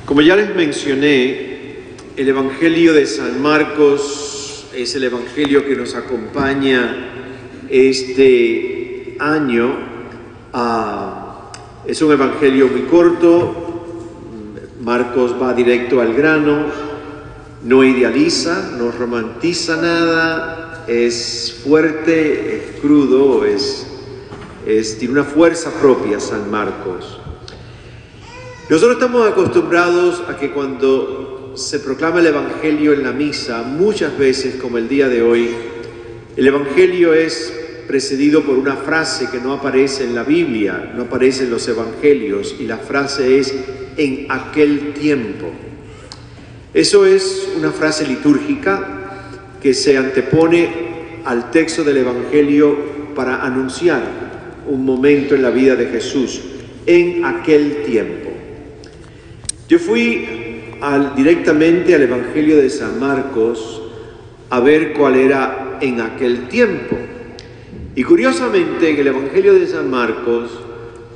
Como ya les mencioné, el Evangelio de San Marcos es el Evangelio que nos acompaña este año. Es un Evangelio muy corto. Marcos va directo al grano, no idealiza, no romantiza nada, es fuerte, es crudo, tiene una fuerza propia San Marcos. Nosotros estamos acostumbrados a que cuando se proclama el Evangelio en la misa, muchas veces, como el día de hoy, el Evangelio es precedido por una frase que no aparece en la Biblia, no aparece en los Evangelios, y la frase es "en aquel tiempo". Eso es una frase litúrgica que se antepone al texto del Evangelio para anunciar un momento en la vida de Jesús, en aquel tiempo. Yo fui directamente al Evangelio de San Marcos a ver cuál era en aquel tiempo. Y curiosamente, en el Evangelio de San Marcos,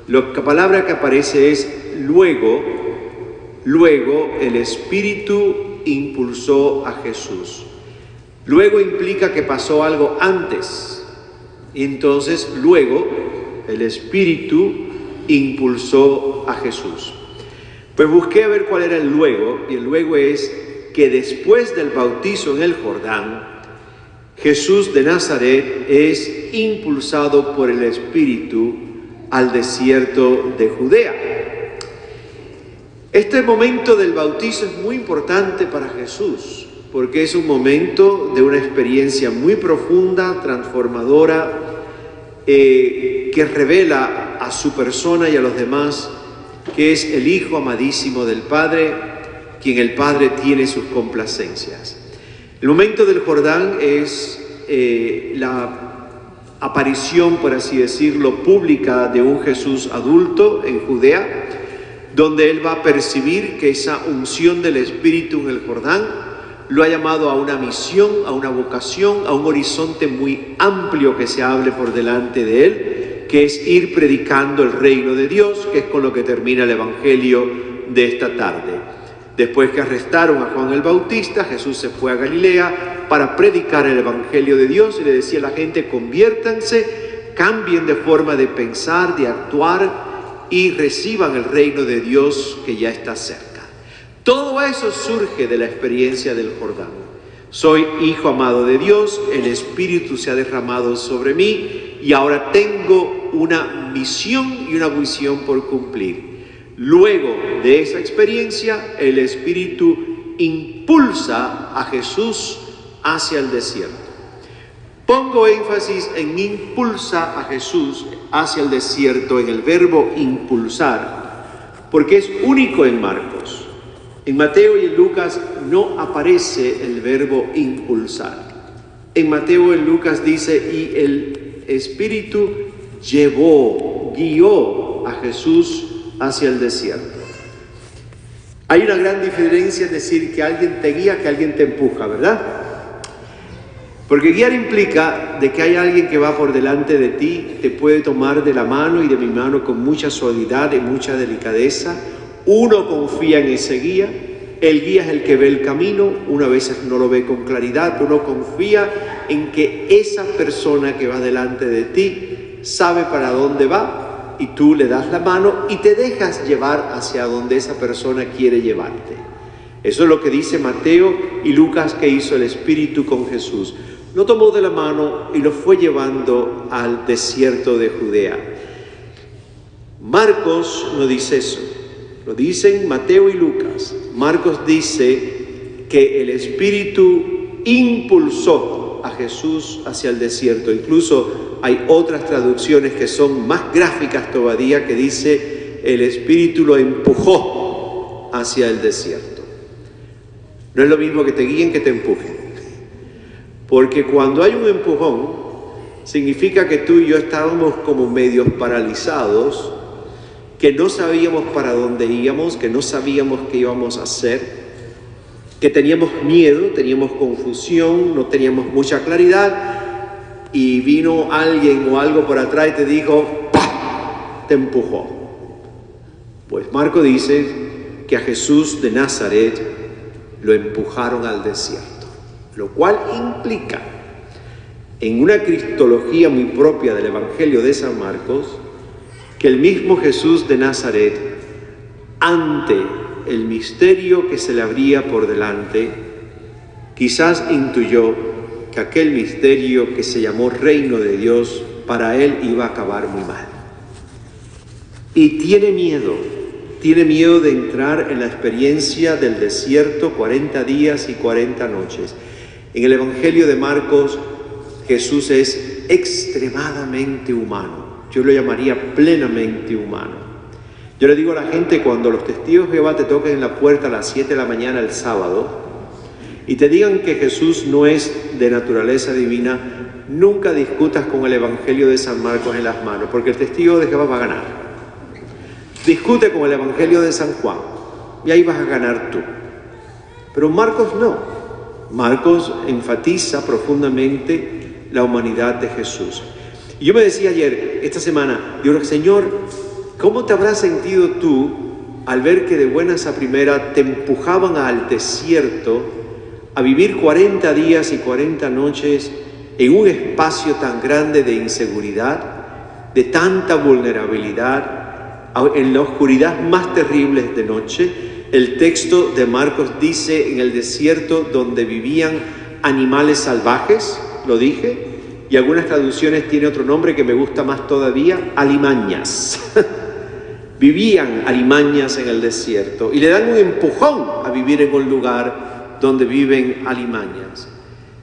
la palabra que aparece es luego el Espíritu impulsó a Jesús. Luego implica que pasó algo antes. Y entonces, luego, el Espíritu impulsó a Jesús. Pues busqué a ver cuál era el luego, y el luego es que después del bautizo en el Jordán, Jesús de Nazaret es impulsado por el Espíritu al desierto de Judea. Este momento del bautizo es muy importante para Jesús, porque es un momento de una experiencia muy profunda, transformadora, que revela a su persona y a los demás que es el Hijo amadísimo del Padre, quien el Padre tiene sus complacencias. El momento del Jordán es la aparición, por así decirlo, pública de un Jesús adulto en Judea, donde él va a percibir que esa unción del Espíritu en el Jordán lo ha llamado a una misión, a una vocación, a un horizonte muy amplio que se abre por delante de él, que es ir predicando el reino de Dios, que es con lo que termina el Evangelio de esta tarde. Después que arrestaron a Juan el Bautista, Jesús se fue a Galilea para predicar el Evangelio de Dios y le decía a la gente: conviértanse, cambien de forma de pensar, de actuar y reciban el reino de Dios que ya está cerca. Todo eso surge de la experiencia del Jordán. Soy hijo amado de Dios, el Espíritu se ha derramado sobre mí y ahora tengo una misión y una visión por cumplir. Luego de esa experiencia, el Espíritu impulsa a Jesús hacia el desierto. Pongo énfasis en impulsa a Jesús hacia el desierto, en el verbo impulsar, porque es único en Marcos. En Mateo y en Lucas no aparece el verbo impulsar. En Mateo y en Lucas dice: y el Espíritu guió a Jesús hacia el desierto. Hay una gran diferencia en decir que alguien te guía, que alguien te empuja, ¿verdad? Porque guiar implica de que hay alguien que va por delante de ti, te puede tomar de la mano y de mi mano con mucha suavidad y mucha delicadeza. Uno confía en ese guía. El guía es el que ve el camino, uno a veces no lo ve con claridad, pero uno confía en que esa persona que va delante de ti sabe para dónde va, y tú le das la mano y te dejas llevar hacia donde esa persona quiere llevarte. Eso es lo que dice Mateo y Lucas que hizo el Espíritu con Jesús. Lo tomó de la mano y lo fue llevando al desierto de Judea. Marcos no dice eso, lo dicen Mateo y Lucas. Marcos dice que el Espíritu impulsó a Jesús hacia el desierto. Incluso hay otras traducciones que son más gráficas todavía, que dice el Espíritu lo empujó hacia el desierto. No es lo mismo que te guíen que te empujen. Porque cuando hay un empujón, significa que tú y yo estábamos como medios paralizados, que no sabíamos para dónde íbamos, que no sabíamos qué íbamos a hacer, que teníamos miedo, teníamos confusión, no teníamos mucha claridad, y vino alguien o algo por atrás y te dijo, ¡pah!, te empujó. Pues Marco dice que a Jesús de Nazaret lo empujaron al desierto, lo cual implica, en una cristología muy propia del Evangelio de San Marcos, que el mismo Jesús de Nazaret, ante el misterio que se le abría por delante, quizás intuyó que aquel misterio que se llamó Reino de Dios, para él iba a acabar muy mal. Y tiene miedo de entrar en la experiencia del desierto 40 días y 40 noches. En el Evangelio de Marcos, Jesús es extremadamente humano. Yo lo llamaría plenamente humano. Yo le digo a la gente, cuando los testigos de Jehová te toquen en la puerta a las 7 de la mañana el sábado y te digan que Jesús no es de naturaleza divina, nunca discutas con el Evangelio de San Marcos en las manos, porque el testigo de Jehová va a ganar. Discute con el Evangelio de San Juan y ahí vas a ganar tú. Pero Marcos no. Marcos enfatiza profundamente la humanidad de Jesús. Y yo me decía ayer, esta semana, digo, Señor, ¿cómo te habrás sentido tú al ver que de buenas a primera te empujaban al desierto a vivir 40 días y 40 noches en un espacio tan grande de inseguridad, de tanta vulnerabilidad, en la oscuridad más terrible de noche? El texto de Marcos dice en el desierto donde vivían animales salvajes, lo dije, y algunas traducciones tiene otro nombre que me gusta más todavía, alimañas. Vivían alimañas en el desierto y le dan un empujón a vivir en un lugar donde viven alimañas.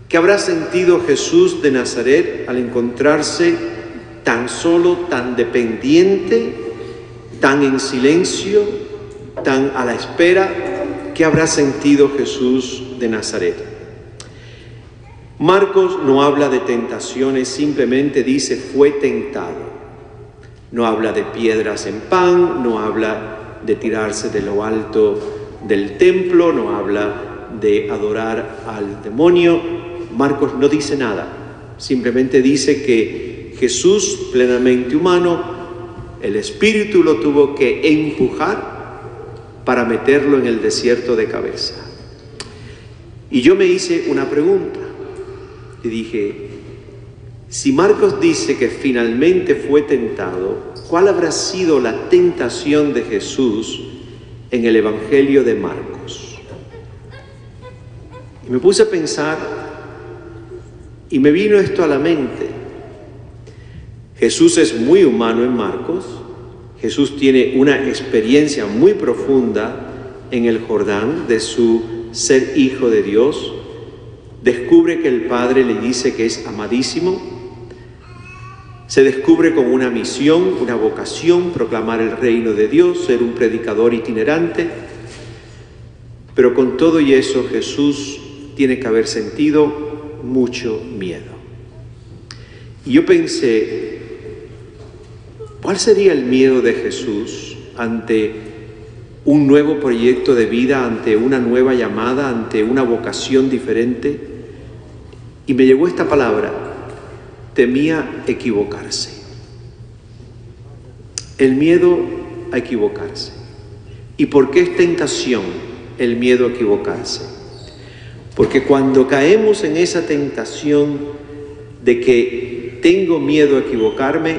¿Qué habrá sentido Jesús de Nazaret al encontrarse tan solo, tan dependiente, tan en silencio, tan a la espera? ¿Qué habrá sentido Jesús de Nazaret? Marcos no habla de tentaciones, simplemente dice fue tentado. No habla de piedras en pan, no habla de tirarse de lo alto del templo, no habla de adorar al demonio. Marcos no dice nada, simplemente dice que Jesús, plenamente humano, el Espíritu lo tuvo que empujar para meterlo en el desierto de cabeza. Y yo me hice una pregunta y dije, si Marcos dice que finalmente fue tentado, ¿cuál habrá sido la tentación de Jesús en el Evangelio de Marcos? Y me puse a pensar y me vino esto a la mente. Jesús es muy humano en Marcos. Jesús tiene una experiencia muy profunda en el Jordán de su ser hijo de Dios. Descubre que el Padre le dice que es amadísimo. Se descubre con una misión, una vocación, proclamar el reino de Dios, ser un predicador itinerante. Pero con todo y eso, Jesús tiene que haber sentido mucho miedo. Y yo pensé, ¿cuál sería el miedo de Jesús ante un nuevo proyecto de vida, ante una nueva llamada, ante una vocación diferente? Y me llegó esta palabra: temía equivocarse. El miedo a equivocarse. ¿Y por qué es tentación el miedo a equivocarse? Porque cuando caemos en esa tentación de que tengo miedo a equivocarme,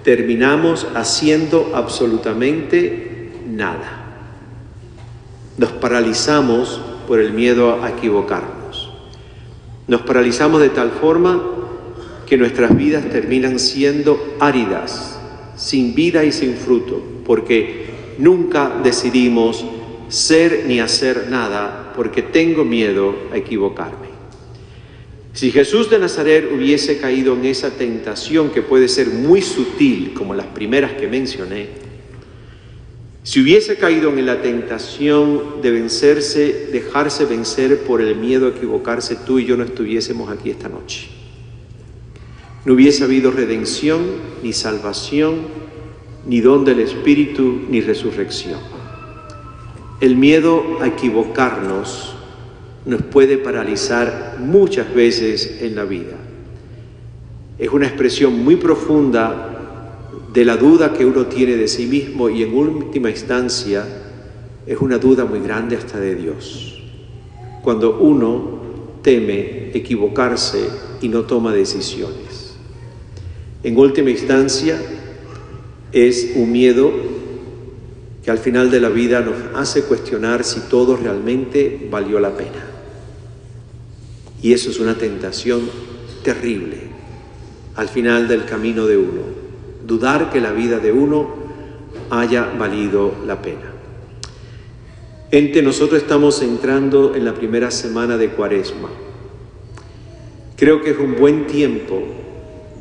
terminamos haciendo absolutamente nada. Nos paralizamos por el miedo a equivocarnos. Nos paralizamos de tal forma que nuestras vidas terminan siendo áridas, sin vida y sin fruto, porque nunca decidimos ser ni hacer nada, porque tengo miedo a equivocarme. Si Jesús de Nazaret hubiese caído en esa tentación, que puede ser muy sutil, como las primeras que mencioné, si hubiese caído en la tentación de dejarse vencer por el miedo a equivocarse, tú y yo no estuviésemos aquí esta noche. No hubiese habido redención, ni salvación, ni don del Espíritu, ni resurrección. El miedo a equivocarnos nos puede paralizar muchas veces en la vida. Es una expresión muy profunda de la duda que uno tiene de sí mismo y en última instancia es una duda muy grande hasta de Dios. Cuando uno teme equivocarse y no toma decisiones. En última instancia, es un miedo que al final de la vida nos hace cuestionar si todo realmente valió la pena. Y eso es una tentación terrible al final del camino de uno, dudar que la vida de uno haya valido la pena. Nosotros estamos entrando en la primera semana de Cuaresma. Creo que es un buen tiempo,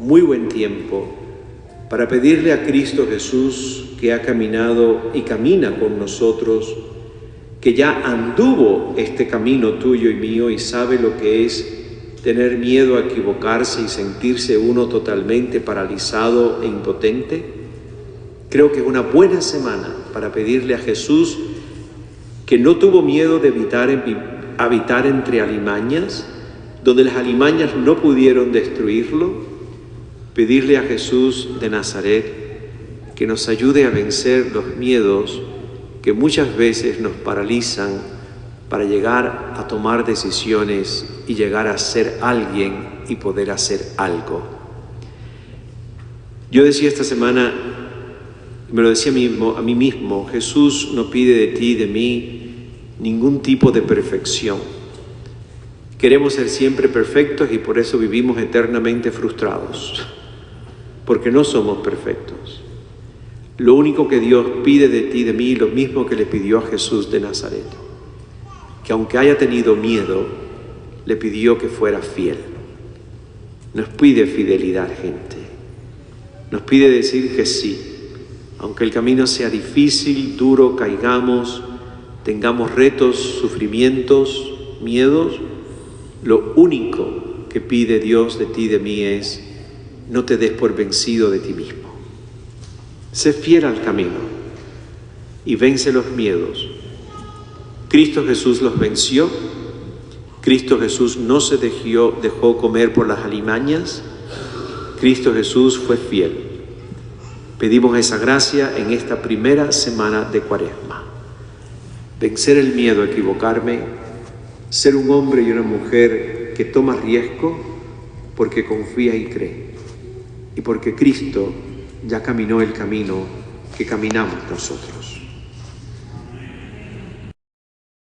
muy buen tiempo, para pedirle a Cristo Jesús, que ha caminado y camina con nosotros, que ya anduvo este camino tuyo y mío y sabe lo que es tener miedo a equivocarse y sentirse uno totalmente paralizado e impotente. Creo que es una buena semana para pedirle a Jesús, que no tuvo miedo de habitar entre alimañas, donde las alimañas no pudieron destruirlo, pedirle a Jesús de Nazaret que nos ayude a vencer los miedos que muchas veces nos paralizan para llegar a tomar decisiones y llegar a ser alguien y poder hacer algo. Yo decía esta semana, me lo decía a mí mismo, Jesús no pide de ti y de mí ningún tipo de perfección. Queremos ser siempre perfectos y por eso vivimos eternamente frustrados, porque no somos perfectos. Lo único que Dios pide de ti y de mí, lo mismo que le pidió a Jesús de Nazaret, que aunque haya tenido miedo, le pidió que fuera fiel. Nos pide fidelidad, gente. Nos pide decir que sí, aunque el camino sea difícil, duro, caigamos, tengamos retos, sufrimientos, miedos. Lo único que pide Dios de ti y de mí es: no te des por vencido de ti mismo. Sé fiel al camino y vence los miedos. Cristo Jesús los venció. Cristo Jesús no se dejó comer por las alimañas. Cristo Jesús fue fiel. Pedimos esa gracia en esta primera semana de Cuaresma. Vencer el miedo a equivocarme, ser un hombre y una mujer que toma riesgo porque confía y cree, y porque Cristo ya caminó el camino que caminamos nosotros.